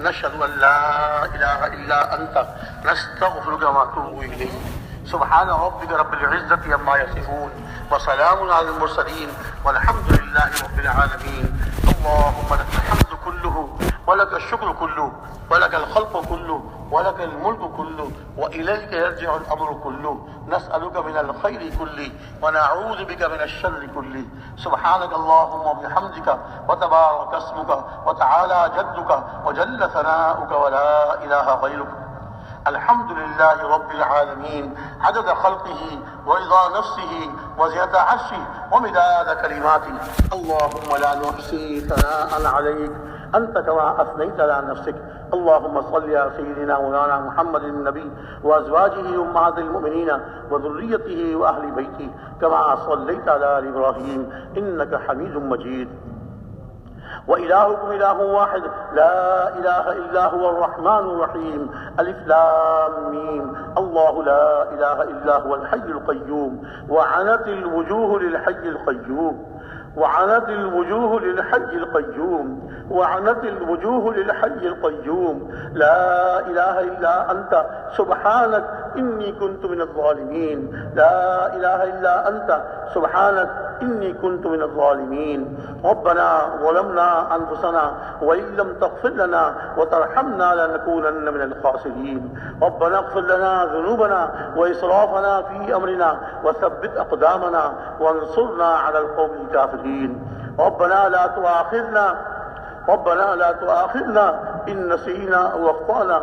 نشهد أن لا إله إلا أنت نستغفرك ونتوب إليك. سبحان ربك رب العزة عما يصفون وسلام على المرسلين والحمد لله رب العالمين. اللهم لك الحمد كله ولك الشكر كله ولك الخلق كله ولك الملك كله وإليك يرجع الأمر كله. نسألك من الخير كله ونعوذ بك من الشر كله. سبحانك اللهم وبحمدك وتبارك اسمك وتعالى جدك وجل ثناؤك ولا إله غيرك. الحمد لله رب العالمين عدد خلقه ورضا نفسه وزنة عرشه ومداد كلماته. اللهم لا نحصي ثناء عليك أنت كما أثنيت على نفسك. اللهم صل على سيدنا مولانا محمد النبي وأزواجه أمهات المؤمنين وذريته وأهل بيته كما صليت على آل إبراهيم إنك حميد مجيد. وإلهكم إله واحد لا إله إلا هو الرحمن الرحيم. ألف لام ميم. الله لا إله إلا هو الحي القيوم. وعنت الوجوه للحي القيوم. وعنت الوجوه للحي القيوم. وعنت الوجوه للحي القيوم. لا إله إلا أنت سبحانك إني كنت من الظالمين. لا إله إلا أنت سبحانك إني كنت من الظالمين. ربنا ظلمنا أنفسنا وإن لم تغفر لنا وترحمنا لنكونن من الخاسرين. ربنا اغفر لنا ذنوبنا وإسرافنا في أمرنا وثبت أقدامنا وانصرنا على القوم الكافرين. ربنا لا تؤاخذنا إن نسينا أو أخطأنا.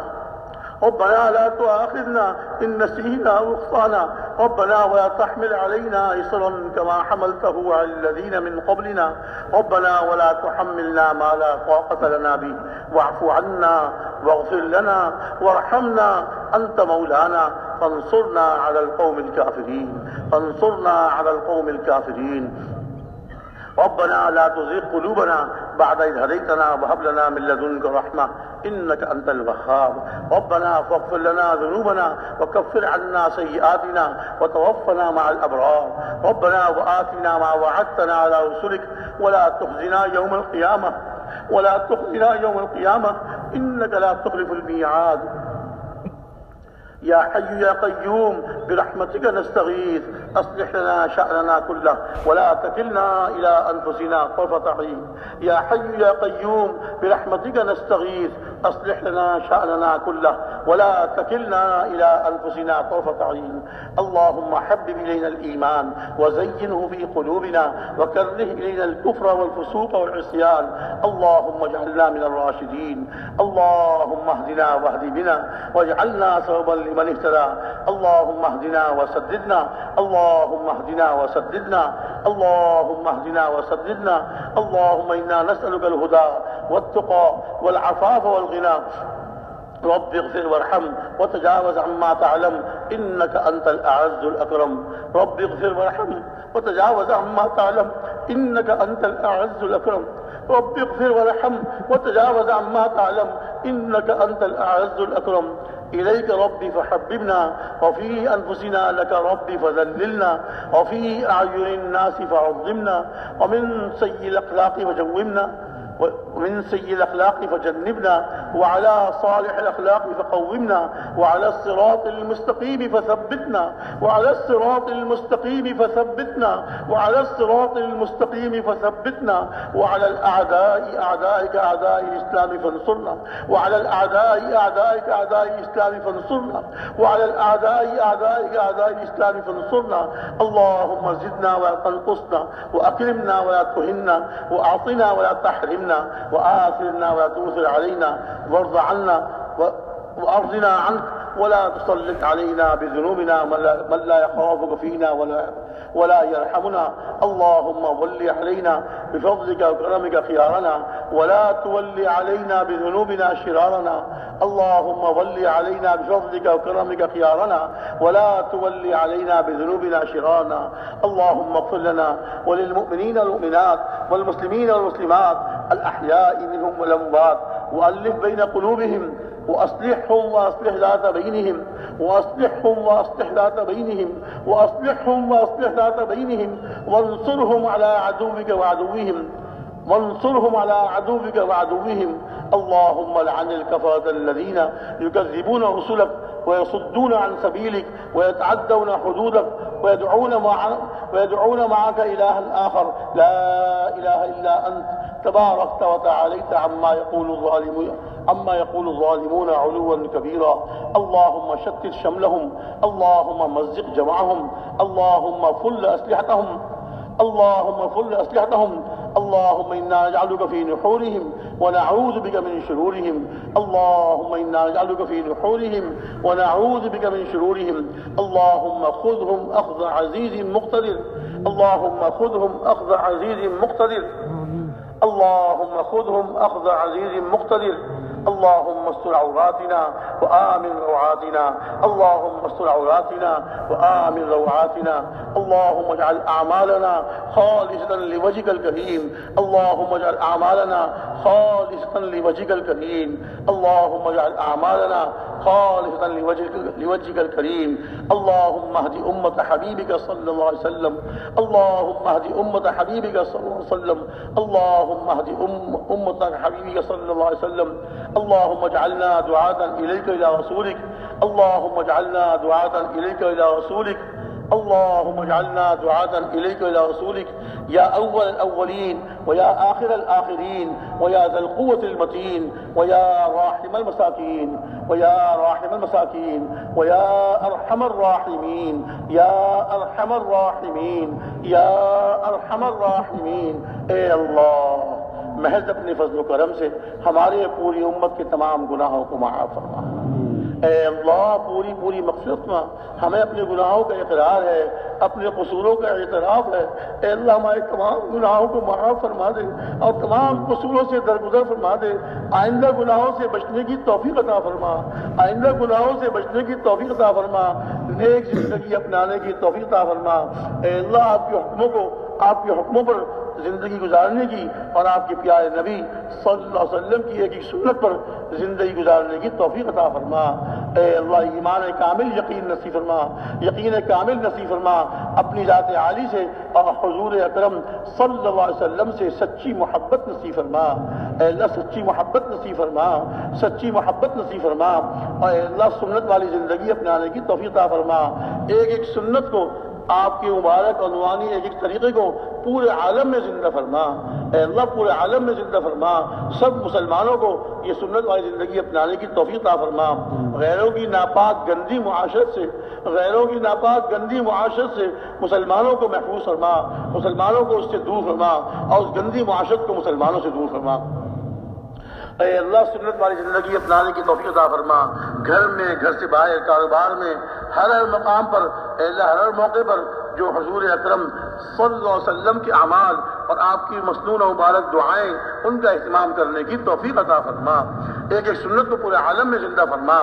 ربنا لا تؤاخذنا إن نسينا أو أخطأنا. ربنا ولا تحمل علينا إصرا كما حملته على الذين من قبلنا. ربنا ولا تحملنا ما لا طاقة لنا به واعف عنا واغفر لنا وارحمنا أنت مولانا فانصرنا على القوم الكافرين. فانصرنا على القوم الكافرين. ربنا لا تزغ قلوبنا بعد إذ هديتنا وهب لنا من لدنك رحمة إنك أنت الوهاب. ربنا فاغفر لنا ذنوبنا وكفر عنا سيئاتنا وتوفنا مع الأبرار. ربنا وآتنا ما وعدتنا على رسلك ولا تخزنا يوم القيامة إنك لا تخلف الميعاد. يا حي يا قيوم برحمتك نستغيث أصلح لنا شأننا كله ولا تكلنا إلى أنفسنا طرفة عين. يا حي يا قيوم برحمتك نستغيث أصلح لنا شأننا كله ولا تكلنا إلى أنفسنا طرفة عين. اللهم حبب إلينا الإيمان وزينه في قلوبنا وكره إلينا الكفر والفسوق والعصيان. اللهم اجعلنا من الراشدين. اللهم اهدنا واهد بنا واجعلنا سببا لمن اهتدى. اللهم اهدنا وسددنا. اللهم اهدنا وسددنا. اللهم اهدنا وسددنا. اللهم إنا نسألك الهدى والتقى والعفاف والغنى. رب اغفر وارحم وتجاوز عما تعلم إنك أنت الأعز الأكرم. رب اغفر وارحم وتجاوز عما تعلم إنك أنت الأعز الأكرم. رب اغفر وارحم وتجاوز عما تعلم إنك أنت الأعز الأكرم. إليك ربي فحببنا وفي أنفسنا لك ربي فذللنا وفي أعين الناس فعظمنا ومن سيء الأخلاق فجنبنا وعلى صالح الأخلاق فقومنا وعلى الصراط المستقيم فثبتنا وعلى الصراط المستقيم فثبتنا وعلى الأعداء أعدائك أعداء الإسلام فانصرنا وعلى الأعداء أعدائك أعداء الإسلام فانصرنا وعلى الأعداء أعدائك أعداء الإسلام فانصرنا. اللهم زدنا ولا تنقصنا وأكرمنا ولا تهنا وأعطنا ولا تحرمنا وآثرنا ولا تؤثر علينا وارض عنا وأرضنا عنك ولا تسلط علينا بذنوبنا من لا يخافك فينا ولا يرحمنا. اللهم ول علينا بفضلك وكرمك خيارنا ولا تولي علينا بذنوبنا شرارنا. اللهم ول علينا بفضلك وكرمك خيارنا ولا تولي علينا بذنوبنا شرارنا. اللهم اغفر لنا وللمؤمنين والمؤمنات والمسلمين والمسلمات الأحياء منهم والأموات وألف بين قلوبهم وأصلحهم وأصلح ذات بينهم وانصرهم على عدوك وعدوهم وانصرهم على عدوك وعدوهم اللهم لعن الكفرة الذين يكذبون رسلك ويصدون عن سبيلك ويتعدون حدودك ويدعون معك إلها آخر لا إله إلا أنت تباركت وتعاليت عما يقول الظالمون علوا كبيرا اللهم شتت شملهم اللهم مزق جمعهم اللهم فل أسلحتهم اللهم إنا نجعلك في نحورهم ونعوذ بك من شرورهم اللهم إنا نجعلك في نحورهم ونعوذ بك من شرورهم اللهم خذهم أخذ عزيز مقتدر اللهم خذهم أخذ عزيز مقتدر اللهم خذهم أخذ عزيز مقتدر اللهم استر عوراتنا وآمن روعاتنا اللهم استر عوراتنا وآمن روعاتنا اللهم اجعل أعمالنا خالصة لوجهك الكريم اللهم اجعل أعمالنا خالصة لوجهك الكريم اللهم اجعل أعمالنا خالصة لوجهك الكريم اللهم اهد أمة حبيبك صلى الله عليه وسلم اللهم اهد أمة حبيبك صلى الله عليه وسلم اللهم اهد أمة حبيبك صلى الله عليه وسلم اللهم اجعلنا دعاة إليك إلى رسولك اللهم اجعلنا دعاة إليك إلى رسولك اللهم اجعلنا دعاة إليك إلى رسولك يا أول الأولين ويا آخر الآخرين ويا ذا القوة المتين ويا راحم المساكين ويا راحم المساكين ويا أرحم الراحمين يا أرحم الراحمين يا أرحم الراحمين اے اللہ محض اپنے فضل و کرم سے ہمارے پوری امت کے تمام گناہوں کو معاف فرما اے اللہ پوری مغفرت میں ہمیں اپنے گناہوں کا اقرار ہے اپنے قصوروں کا اعتراف ہے اے اللہ ہمارے تمام گناہوں کو معاف فرما دے اور تمام قصوروں سے درگزر فرما دے آئندہ گناہوں سے بچنے کی توفیق عطا فرما آئندہ گناہوں سے بچنے کی توفیق عطا فرما نیک زندگی اپنانے کی توفیق عطا فرما اے اللہ آپ کے حکموں پر زندگی گزارنے کی اور آپ کے پیارے نبی صلی اللہ علیہ وسلم کی ایک سنت پر زندگی گزارنے کی توفیق عطا فرما اے اللہ ایمان کامل یقین نصیب فرما یقین کامل نصیب فرما اپنی ذات عالی سے اور حضور اکرم صلی اللہ علیہ وسلم سے سچی محبت نصیب فرما اے اللہ سچی محبت نصیب فرما سچی محبت نصیب فرما اور اے اللہ سنت والی زندگی اپنانے کی توفیق عطا فرما ایک سنت کو آپ کے مبارک اور نورانی ایک طریقے کو پورے عالم میں زندہ فرما اے اللہ پورے عالم میں زندہ فرما سب مسلمانوں کو یہ سنت والی زندگی اپنانے کی توفیق عطا فرما غیروں کی ناپاک گندی معاشرت سے مسلمانوں کو محفوظ فرما مسلمانوں کو اس سے دور فرما اور اس گندی معاشرت کو مسلمانوں سے دور فرما اے اللہ سنت والی زندگی اپنانے کی توفیق عطا فرما گھر میں گھر سے باہر کاروبار میں ہر مقام پر اے اللہ ہر موقع پر جو حضور اکرم صلی اللہ علیہ وسلم کے اعمال اور آپ کی مسنون و مبارک دعائیں ان کا اہتمام کرنے کی توفیق عطا فرما ایک سنت کو پورے عالم میں زندہ فرما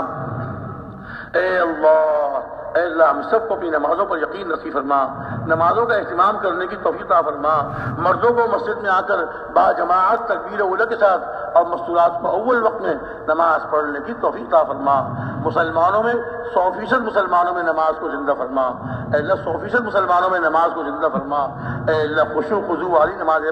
اے اللہ ہم سب کو اپنی نمازوں پر یقین نصیب فرما نمازوں کا اہتمام کرنے کی توفیق عطا فرما مردوں کو مسجد میں آ کر باجماعت تکبیر اولیٰ کے ساتھ اور مستورات کو اول وقت میں نماز پڑھنے کی توفیق عطا فرما مسلمانوں میں 100% مسلمانوں میں نماز کو زندہ فرما اے اللہ 100% مسلمانوں میں نماز کو زندہ فرما اے اللہ خشوع خضوع والی نمازیں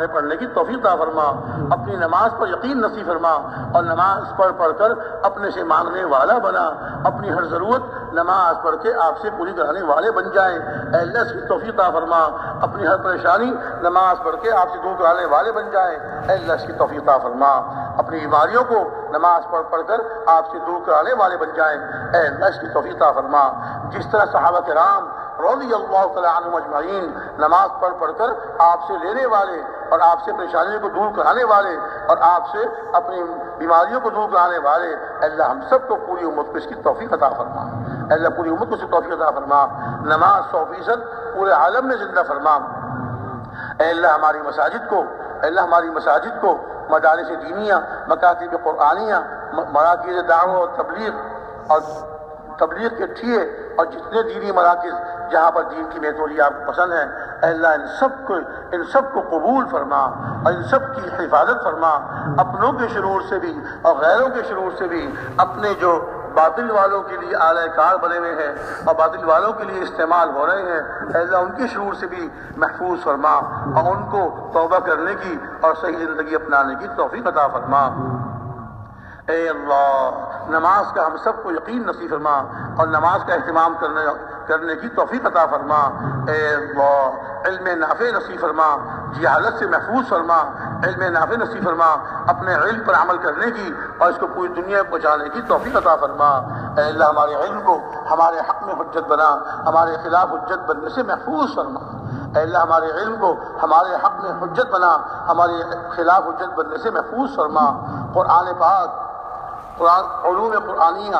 پڑھنے کی توفیق عطا فرما اپنی نماز پر یقین نصیب فرما اور نماز پڑھ کر اپنے سے مانگنے والا بنا اپنی ہر ضرورت نماز پڑھ کے آپ سے پوری کرانے والے بن جائیں اے اللہ اس کی توفیق عطا فرما اپنی ہر پریشانی نماز پڑھ کے آپ سے دور کرانے والے بن جائیں اے اللہ اس کی توفیق عطا فرما اپنی بیماریوں کو نماز پڑھ کر آپ سے دور کرانے والے بن جائیں اے اللہ اس کی توفیق عطا فرما جس طرح صحابہ کرام رضی اللہ تعالیٰ عنہم اجمعین نماز پڑھ کر آپ سے لینے والے اور آپ سے پریشانیوں کو دور کرانے والے اور آپ سے اپنی بیماریوں کو دور کرانے والے اللہ ہم سب کو پوری امت کو اس کی توفیق عطا فرما اللہ پوری امت کو اس کی توفیق عطا فرما نماز 100% پورے عالم میں زندہ فرما اے اللہ ہماری مساجد کو مدارس دینیہ مکاتب قرآنیہ مراکز دعوت اور تبلیغ کے ٹھیے اور جتنے دینی مراکز جہاں پر دین کی محتولی آپ کو پسند ہے اے اللہ ان سب کو قبول فرما اور ان سب کی حفاظت فرما اپنوں کے شرور سے بھی اور غیروں کے شرور سے بھی اپنے جو باطل والوں کے لیے اعلی کار بنے ہوئے ہیں اور باطل والوں کے لیے استعمال ہو رہے ہیں، اے اللہ ان کے شرور سے بھی محفوظ فرما اور ان کو توبہ کرنے کی اور صحیح زندگی اپنانے کی توفیق عطا فرما۔ اے اللہ نماز کا ہم سب کو یقین نصیب فرما اور نماز کا اہتمام کرنے کی توفیق عطا فرما۔ اے اللہ علم نافع نصیب فرما، جہالت سے محفوظ فرما، علم نافع نصیب فرما، اپنے علم پر عمل کرنے کی اور اس کو پوری دنیا میں پہنچانے کی توفیق عطا فرما۔ اے اللہ ہمارے علم کو ہمارے حق میں حجت بنا، ہمارے خلاف حجت بننے سے محفوظ فرما۔ اے اللہ ہمارے علم کو ہمارے حق میں حجت بنا، ہمارے خلاف حجت بننے سے محفوظ فرما۔ قرآن پاک، علوم قرآنیہ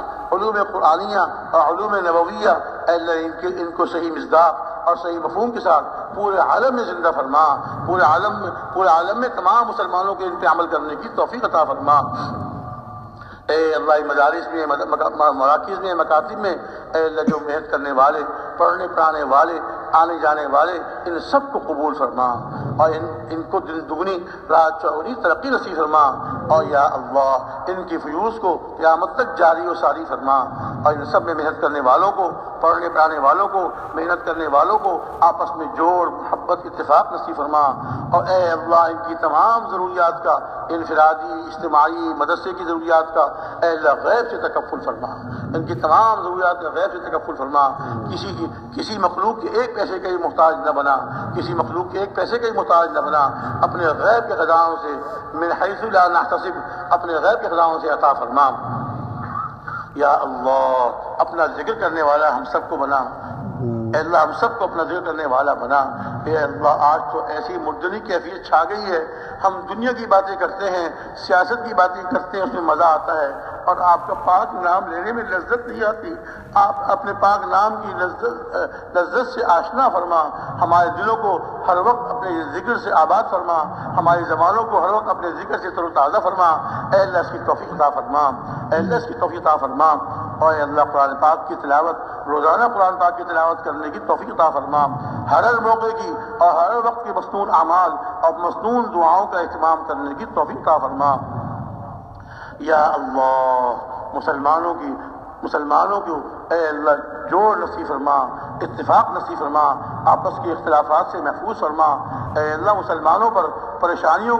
اور علوم نبویہ، اے اللہ ان کو صحیح مصداق اور صحیح مفہوم کے ساتھ پورے عالم میں زندہ فرما، پورے عالم میں تمام مسلمانوں کے ان پہ عمل کرنے کی توفیق عطا فرما۔ اے اللہ مدارس میں، مراکز میں، مکاتب میں، اے اللہ جو محنت کرنے والے، پڑھنے پڑھانے والے، آنے جانے والے، ان سب کو قبول فرما اور ان کو دن دگنی رات چوگنی ترقی نصیب فرما، اور یا اللہ ان کی فیوز کو قیامت تک جاری و ساری فرما، اور ان سب میں محنت کرنے والوں کو، پڑھنے پڑھانے والوں کو، محنت کرنے والوں کو آپس میں جوڑ، محبت، اتفاق نصیب فرما، اور اے اللہ ان کی تمام ضروریات کا، انفرادی، اجتماعی، مدرسے کی ضروریات کا، اے اللہ غیب سے تکفل فرما، ان کی تمام ضروریات کا غیب سے تکفل فرما۔ کسی مخلوق کے ایک پیسے کا ہی محتاج نہ بنا، کسی مخلوق کے ایک پیسے کا ہی محتاج نہ بنا، اپنے غیب کے خزانوں سے، من حیث لا نحتسب، اپنے غیب کے خزانوں سے عطا فرما۔ یا اللہ اپنا ذکر کرنے والا ہم سب کو بنا، اے اللہ ہم سب کو اپنا ذکر کرنے والا بنا۔ اے اللہ آج تو ایسی مردنی کیفیت چھا گئی ہے، ہم دنیا کی باتیں کرتے ہیں، سیاست کی باتیں کرتے ہیں، اس میں مزہ آتا ہے، اور آپ کا پاک نام لینے میں لذت نہیں آتی۔ آپ اپنے پاک نام کی لذت سے آشنا فرما، ہمارے دلوں کو ہر وقت اپنے ذکر سے آباد فرما، ہماری زبانوں کو ہر وقت اپنے ذکر سے تر و تازہ فرما۔ اے اللہ اس کی توفیق عطا فرما، اے اللہ اس کی توفیق عطا فرما، اور اے اللہ قرآن پاک کی تلاوت، روزانہ قرآن پاک کی تلاوت کرنے کی توفیق عطا فرما، ہر موقع کی اور ہر وقت کی مصنون اعمال اور مصنون دعاؤں کا اہتمام کرنے کی توفیق عطا فرما۔ یا اللہ مسلمانوں کو اے اللہ جوڑ نصیب فرما، اتفاق نصیب فرما، آپس کے اختلافات سے محفوظ فرما۔ اے اللہ مسلمانوں پر پریشانیوں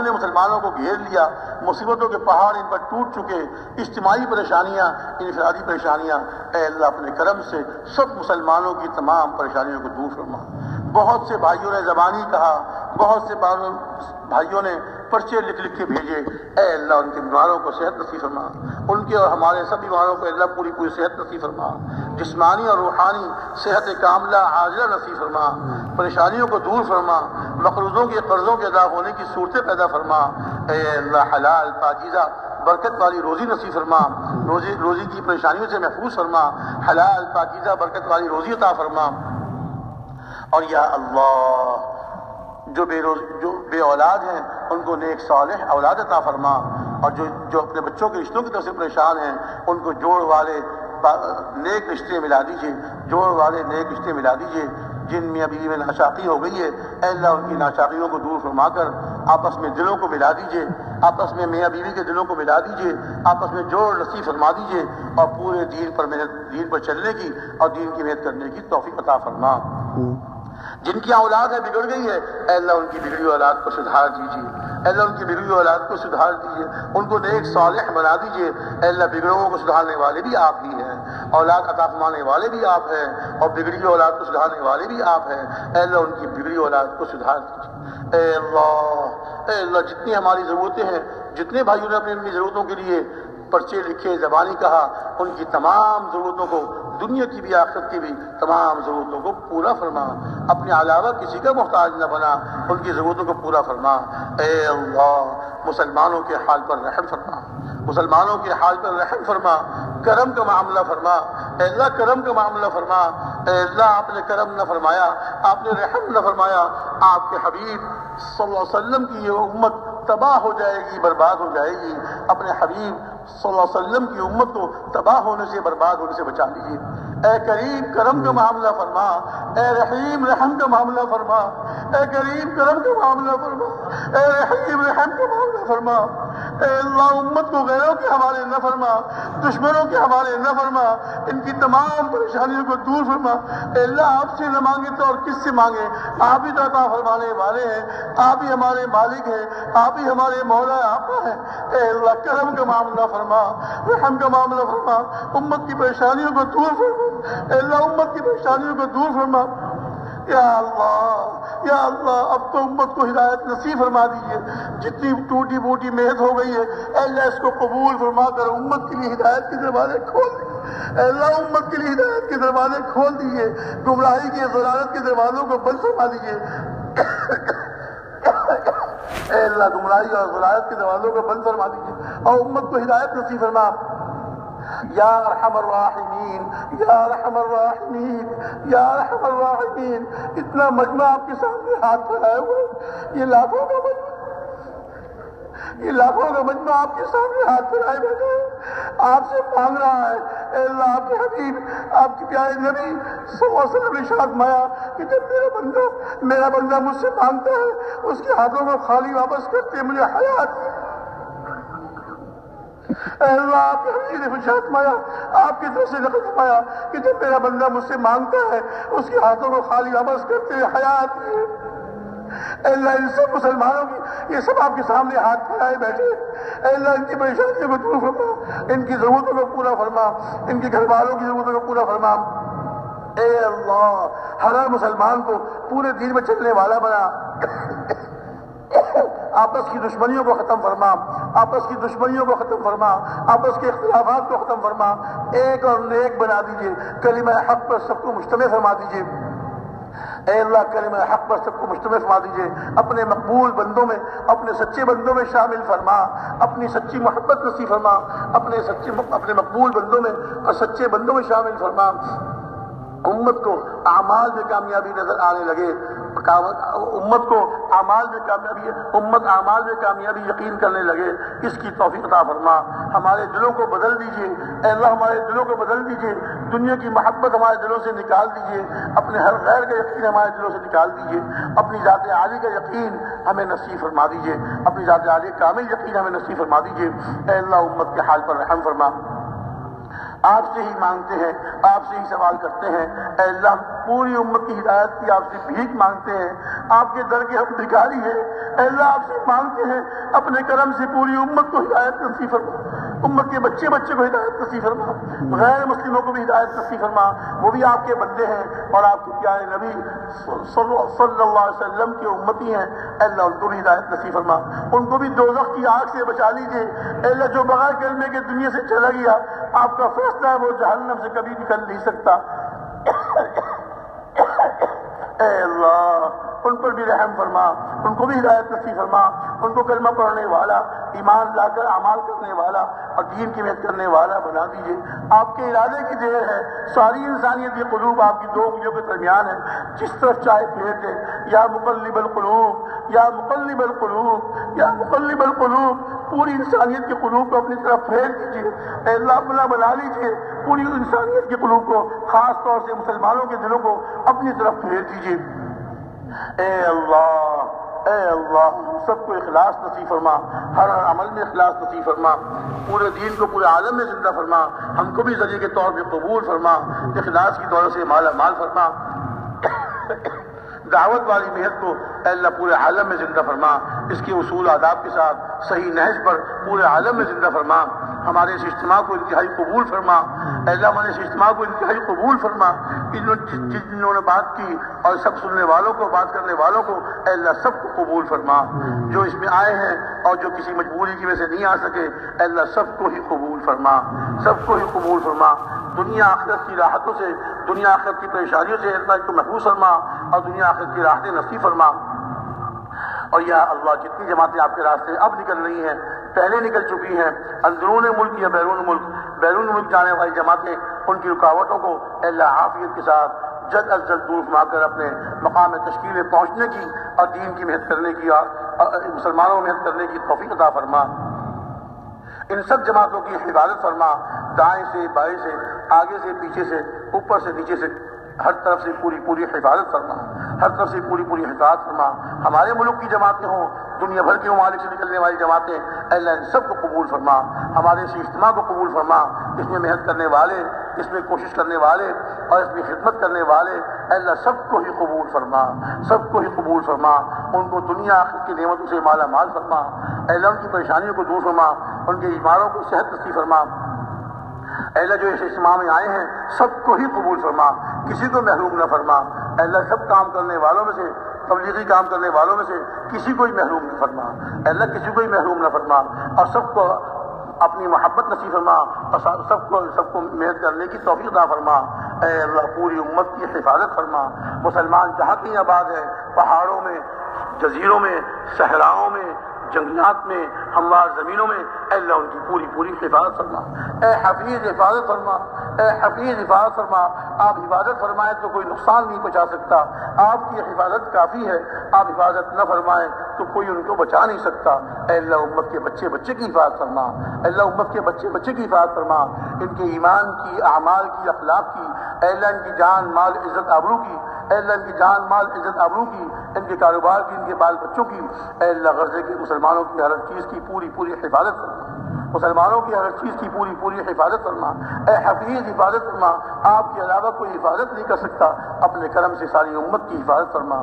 نے مسلمانوں کو گھیر لیا، مصیبتوں کے پہاڑ ان پر ٹوٹ چکے، اجتماعی پریشانیاں، انفرادی پریشانیاں، اے اللہ اپنے کرم سے سب مسلمانوں کی تمام پریشانیوں کو دور فرما۔ بہت سے بھائیوں نے زبانی کہا، بہت سے بھائیوں نے پرچے لکھ کے بھیجے، اے اللہ ان کے بیماروں کو صحت نصیب فرما، ان کے اور ہمارے سب بیماروں کو اللہ پوری صحت نصیب فرما، جسمانی اور روحانی صحت کاملہ عاجلہ نصیب فرما، پریشانیوں کو دور فرما، مقروضوں کے قرضوں کے ادا ہونے کی صورتیں پیدا فرما۔ اے اللہ حلال پاکیزہ برکت والی روزی نصیب فرما، روزی کی پریشانیوں سے محفوظ فرما، حلال پاکیزہ برکت والی روزی عطا فرما۔ اور یا اللہ جو بے اولاد ہیں ان کو نیک صالح اولاد عطا فرما، اور جو اپنے بچوں کے رشتوں کی طرف سے پریشان ہیں ان کو جوڑ والے نیک رشتے ملا دیجیے، جوڑ والے نیک رشتے ملا دیجیے۔ جن میاں بیوی میں ناشاکی ہو گئی ہے، اے اللہ ان کی ناشاکیوں کو دور فرما کر آپس میں دلوں کو ملا دیجیے، آپس میں میاں بیوی کے دلوں کو ملا دیجیے، آپس میں جوڑ نصیب فرما دیجیے، اور پورے دین پر چلنے کی اور دین کی محنت کرنے کی توفیق عطا فرما۔ جن کی اولاد ہے بگڑ گئی ہے، اے اللہ ان کی بگڑی اولاد کو سدھار دیجیے، اے اللہ ان کی بگڑی اولاد کو سدھار دیجیے، ان کو نیک صالح بنا دیجیے۔ اے اللہ بگڑوں کو سدھارنے والے بھی آپ ہی ہیں، اولاد عطا فرمانے والے بھی آپ ہیں، اور بگڑی اولاد کو سدھارنے والے بھی آپ ہیں۔ اے اللہ ان کی بگڑی اولاد کو سدھار دیجیے۔ اے اللہ جتنی ہماری ضرورتیں ہیں، جتنے بھائیوں نے اپنی ضرورتوں کے لیے پرچے لکھے، زبانی کہا، ان کی تمام ضرورتوں کو، دنیا کی بھی آخرت کی بھی تمام ضرورتوں کو پورا فرما، اپنے علاوہ کسی کا محتاج نہ بنا، ان کی ضرورتوں کو پورا فرما۔ اے اللہ مسلمانوں کے حال پر رحم فرما، مسلمانوں کے حال پر رحم فرما، کرم کا معاملہ فرما، اے اللہ کرم کا معاملہ فرما۔ اے اللہ آپ نے کرم نہ فرمایا، آپ نے رحم نہ فرمایا، آپ کے حبیب صلی اللہ علیہ وسلم کی یہ امت تباہ ہو جائے گی، برباد ہو جائے گی۔ اپنے حبیب صلی اللہ علیہ وسلم کی امت کو تباہ ہونے سے، برباد ہونے سے بچا لیجیے۔ اے کریم کرم کا معاملہ فرما، اے رحیم رحم کا معاملہ فرما، اے کریم کرم کا معاملہ فرما، اے رحیم رحم کا معاملہ فرما۔ اے اللہ امت کو غیر غیروں کے حوالے نہ فرما، دشمنوں کے حوالے نہ فرما، ان کی تمام پریشانیوں کو دور فرما۔ اے اللہ آپ سے نہ مانگے تو اور کس سے مانگے؟ آپ ہی تو عطا فرمانے والے ہیں، آپ ہی ہمارے مالک ہیں، آپ ہی ہمارے مولا آقا ہیں۔ اے اللہ کرم کا معاملہ فرما، رحم کا معاملہ فرما، امت کی پریشانیوں کو دور فرما۔ اے اللہ امت کی پریشانیوں کو دور فرما۔ یا اللہ یا اللہ اب تو امت کو ہدایت نصیب فرما دیجیے، جتنی ٹوٹی بوٹی محنت ہو گئی ہے اے اللہ اس کو قبول فرما کر امت کے لیے ہدایت کے دروازے کھول دیجیے۔ اے اللہ امت کے لیے ہدایت کے دروازے کھول دیجیے، گمراہی کی ضلالت کے دروازوں کو بند فرما دیجیے۔ اے اللہ گمراہی اور ضلالت کے دروازوں کو بند فرما دیجیے اور امت کو ہدایت نصیب فرما۔ یا ارحم الراحمین یا ارحم الراحمین یا ارحم الراحمین۔ اتنا مجمع آپ کے سامنے ہاتھ پھیلائے ہوئے، یہ لاکھوں کا مجمع آپ کے سامنے ہاتھ پھیلائے بیٹھے آپ سے مانگ رہا ہے۔ اے اللہ آپ کے حبیب آپ کے پیارے نبی صلی اللہ علیہ وسلم نے ارشاد فرمایا کہ جب میرا بندہ مجھ سے مانگتا ہے اس کے ہاتھوں کو خالی واپس کرتے مجھے حیات۔ اے اللہ آپ کے حبیب نے ارشاد فرمایا، آپ کی طرف سے نقل فرمایا کہ جب میرا بندہ مجھ سے مانگتا ہے اس کے ہاتھوں کو خالی واپس کرتے حیات۔ اے اللہ ان سب مسلمانوں کی یہ سب آپ کے سامنے ہاتھ پھیلائے بیٹھے، اے اللہ ان کی پریشانیوں کو دور فرما، ان کی ضرورتوں کو پورا فرما، ان کے گھر والوں کی ضرورتوں کو پورا فرما۔ اے اللہ ہر مسلمان کو پورے دین میں چلنے والا بنا، آپس کی دشمنیوں کو ختم فرما، آپس کی دشمنیوں کو ختم فرما، آپس کے اختلافات کو ختم فرما، ایک اور نیک بنا دیجیے، کلمہ حق پر سب کو مجتمع فرما دیجیے۔ اے اللہ کلمہ حق پر سب کو مجتمع فرما دیجیے، اپنے مقبول بندوں میں اپنے سچے بندوں میں شامل فرما، اپنی سچی محبت نصیب فرما، اپنے مقبول بندوں میں اور سچے بندوں میں شامل فرما۔ امت کو اعمال میں کامیابی نظر آنے لگے، امت کو اعمال میں کامیابی یقین کرنے لگے، اس کی توفیق عطا فرما۔ ہمارے دلوں کو بدل دیجیے اے اللہ، ہمارے دلوں کو بدل دیجیے، دنیا کی محبت ہمارے دلوں سے نکال دیجیے، اپنے ہر غیر کا یقین ہمارے دلوں سے نکال دیجیے، اپنی ذات عالی کا یقین ہمیں نصیب فرما دیجیے، اپنی ذات عالی کامل یقین ہمیں نصیب فرما دیجیے۔ اے اللہ امت کے حال پر رحم فرما، آپ سے ہی مانگتے ہیں، آپ سے ہی سوال کرتے ہیں۔ اے اللہ پوری امت کی ہدایت کی آپ سے بھیک مانگتے ہیں، آپ کے در کے ہم بھکاری ہیں۔ اے اللہ آپ سے مانگتے ہیں اپنے کرم سے پوری امت کو ہدایت نصیب فرما، امت کے بچے کو ہدایت نصیب فرما، غیر مسلموں کو بھی ہدایت نصیب فرما، وہ بھی آپ کے بندے ہیں اور آپ کے پیارے نبی صلی اللہ علیہ وسلم کے امتی ہیں۔ اے اللہ ان کو بھی ہدایت نصیب فرما، ان کو بھی دوزخ کی آگ سے بچا لیجیے۔ اے اللہ جو بغیر کلمے کے دنیا سے چلا گیا، آپ کا فیصلہ ہے وہ جہنم سے کبھی نکل نہیں سکتا۔ اے اللہ ان پر بھی رحم فرما، ان کو بھی ہدایت نصیب فرما، ان کو کلمہ پڑھنے والا، ایمان لا کر اعمال کرنے والا اور دین کی محنت کرنے والا بنا دیجیے۔ آپ کے ارادے کی دیر ہے، ساری انسانیت کی قلوب آپ کی دو انگلیوں کے درمیان ہے، جس طرف چاہے پھیر دے۔ یا مقلب القلوب یا مقلب القلوب یا مقلب القلوب، پوری انسانیت کے قلوب کو اپنی طرف پھیر دیجیے۔ اے اللہ اپنا بنا لیجیے پوری انسانیت کے قلوب کو، خاص طور سے مسلمانوں کے دلوں کو اپنی طرف پھیر دیجیے۔ اے اللہ سب کو اخلاص نصیب فرما، ہر عمل میں اخلاص نصیب فرما، پورے دین کو پورے عالم میں زندہ فرما، ہم کو بھی ذریعے کے طور پہ قبول فرما، اخلاص کی دولت سے مالا مال فرما، دعوت والی محنت کو اے اللہ پورے عالم میں زندہ فرما، اس کے اصول آداب کے ساتھ صحیح نہج پر پورے عالم میں زندہ فرما، ہمارے اس اجتماع کو انتہائی قبول فرما۔ اے اللہ ہمارے اس اجتماع کو انتہائی قبول فرما، جنہوں نے بات کی اور سب سننے والوں کو، بات کرنے والوں کو اے اللہ سب کو قبول فرما، جو اس میں آئے ہیں اور جو کسی مجبوری کی وجہ سے نہیں آ سکے اے اللہ سب کو ہی قبول فرما، سب کو ہی قبول فرما، دنیا آخرت کی راحتوں سے، دنیا آخرت کی پریشانیوں سے اللہ کو محفوظ فرما اور دنیا آخرت کی راحتیں نصیب فرما۔ اور یا اللہ جتنی جماعتیں آپ کے راستے اب نکل رہی ہیں، پہلے نکل چکی ہیں، اندرون ملک یا بیرون ملک جانے والی جماعتیں، ان کی رکاوٹوں کو اے اللہ عافیت کے ساتھ جلد از جلد دور فرما کر اپنے مقام تشکیل میں پہنچنے کی اور دین کی محنت کرنے کی اور مسلمانوں میں محنت کرنے کی توفیق عطا فرما۔ ان سب جماعتوں کی حفاظت فرما، دائیں سے بائیں سے، آگے سے پیچھے سے، اوپر سے نیچے سے، ہر طرف سے پوری حفاظت فرما، ہر طرف سے پوری حفاظت فرما۔ ہمارے ملک کی جماعتیں ہوں دنیا بھر کے ممالک سے نکلنے والی جماعتیں، اے اللہ ان سب کو قبول فرما، ہمارے اس اجتماع کو قبول فرما، اس میں محنت کرنے والے، اس میں کوشش کرنے والے اور اس میں خدمت کرنے والے، اے اللہ سب کو ہی قبول فرما، سب کو ہی قبول فرما، ان کو دنیا آخرت کی نعمتوں سے مالا مال فرما، اے اللہ ان کی پریشانیوں کو دور فرما، ان کے بیماروں کو صحت نصیب فرما، اے اللہ جو اس اجتماع میں آئے ہیں سب کو ہی قبول فرما، کسی کو محروم نہ فرما، اے اللہ سب کام کرنے والوں میں سے، تبلیغی کام کرنے والوں میں سے کسی کو ہی محروم نہ فرما، اے اللہ کسی کو ہی محروم نہ فرما، اور سب کو اپنی محبت نصیب فرما، اور سب کو محنت کرنے کی توفیق عطا فرما، اے اللہ پوری امت کی حفاظت فرما، مسلمان جہاں کہیں آباد ہے، پہاڑوں میں، جزیروں میں، صحراؤں میں، جنگلات میں، ہموار زمینوں میں، اے اللہ ان کی پوری حفاظت فرما، اے حفیظ حفاظت فرما، اے حفیظ حفاظت فرما، آپ حفاظت فرمائیں تو کوئی نقصان نہیں پہنچا سکتا، آپ کی حفاظت کافی ہے، آپ حفاظت نہ فرمائیں تو کوئی ان کو بچا نہیں سکتا، اے اللہ امت کے بچے کی حفاظت فرما، اے اللہ امت کے بچے کی حفاظت فرما، ان کے ایمان کی، اعمال کی، اخلاق کی، اے اللہ ان کی جان مال عزت آبرو کی، اے اللہ ان کی جان مال عزت آبرو کی، ان کے کاروبار کی، ان کے بال بچوں کی، اے اللہ غزے کے مسلمانوں کی ہر چیز کی پوری حفاظت فرما، مسلمانوں کی ہر چیز کی پوری حفاظت فرما، اے حفیظ حفاظت فرما، آپ کے علاوہ کوئی حفاظت نہیں کر سکتا، اپنے کرم سے ساری امت کی حفاظت فرما،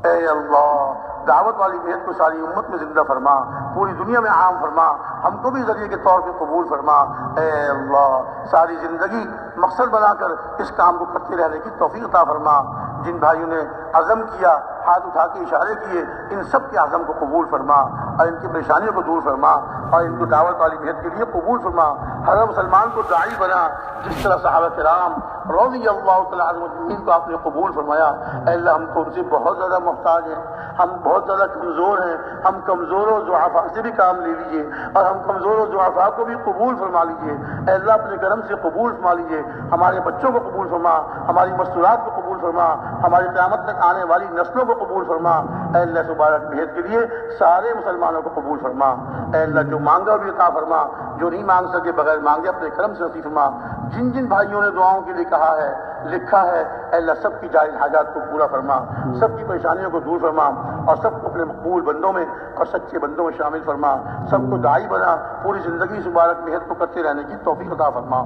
اے اللہ دعوت والی محنت کو ساری امت میں زندہ فرما، پوری دنیا میں عام فرما، ہم کو بھی ذریعے کے طور پہ قبول فرما، اے اللہ ساری زندگی مقصد بنا کر اس کام کو کرتے رہنے کی توفیق عطا فرما، جن بھائیوں نے عزم کیا، ہاتھ اٹھا کے اشارے کیے، ان سب کے عزم کو قبول فرما، اور ان کی پریشانیوں کو دور فرما، اور ان کو دعوت والی محنت کے لیے قبول فرما، ہر مسلمان کو داعی بنا، جس طرح صحابہ کرام رضی اللہ تعالیٰ عنہم کو آپ نے قبول فرمایا، اے اللہ ہم کو ان سے بہت زیادہ محتاج ہیں، ہم بہت زیادہ کمزور ہیں، ہم کمزور و ضعفاء سے بھی کام لے لیجئے، اور ہم کمزور و ضعفاء کو بھی قبول فرما لیجئے، اے اللہ اپنے کرم سے قبول فرما لیجئے، ہمارے بچوں کو قبول فرما، ہماری مستورات کو قبول فرما، ہماری قیامت تک آنے والی نسلوں کو قبول فرما، اے اللہ تبارک محنت کے لیے سارے مسلمانوں کو قبول فرما، اے اللہ جو مانگا بھی عطا فرما، جو نہیں مانگ سکے بغیر مانگے اپنے کرم سے نصیب فرما، جن بھائیوں نے دعاؤں کے لیے کہا ہے، لکھا ہے، اے اللہ سب کی جائز حاجات کو پورا فرما، سب کی پریشانیوں کو دور فرما، اور سب کو اپنے مقبول بندوں میں اور سچے بندوں میں شامل فرما، سب کو داعی بنا، پوری زندگی سے مبارک محنت کو کرتے رہنے کی توفیق عطا فرما۔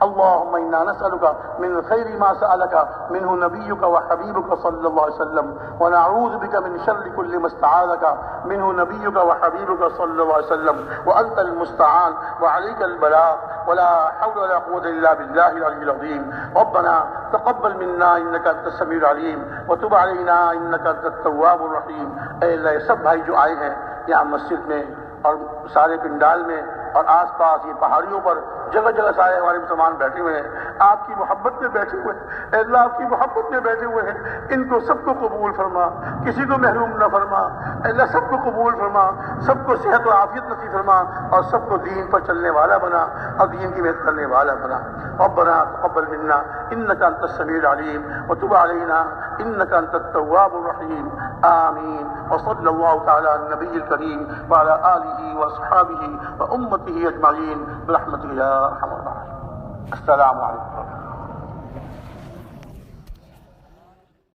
اللهم إنا نسألك من خير ما سألك منه نبيك وحبيبك صلى الله عليه وسلم، ونعوذ بك من شر كل ما استعاذك منه نبيك وحبيبك صلى الله عليه وسلم، وأنت المستعان وعليك البلاغ، ولا حول ولا قوة إلا بالله العلي العظيم۔ ربنا تقبل منا إنك أنت السميع العليم، وتب علينا إنك أنت التواب الرحيم۔ اے اللہ یہ سب بھائی جو آئے ہیں یہاں مسجد میں اور سارے پنڈال میں اور آس پاس یہ پہاڑیوں پر جگہ جگہ سارے ہمارے مسلمان بیٹھے ہوئے ہیں، آپ کی محبت میں بیٹھے ہوئے ہیں، اے اللہ آپ کی محبت میں بیٹھے ہوئے ہیں، ان کو سب کو قبول فرما، کسی کو محروم نہ فرما، اے اللہ سب کو قبول فرما، سب کو صحت و عافیت نصیب فرما، اور سب کو دین پر چلنے والا بنا اور دین کی محنت کرنے والا بنا۔ ربنا تقبل منا انك انت السميع العليم، وتب علينا انك انت التواب الرحيم، آمين۔ وصلى الله تعالى على النبي الكريم وعلى آله وأصحابه وأمته أجمعين برحمتك يا أرحم الراحمين۔ السلام علیکم۔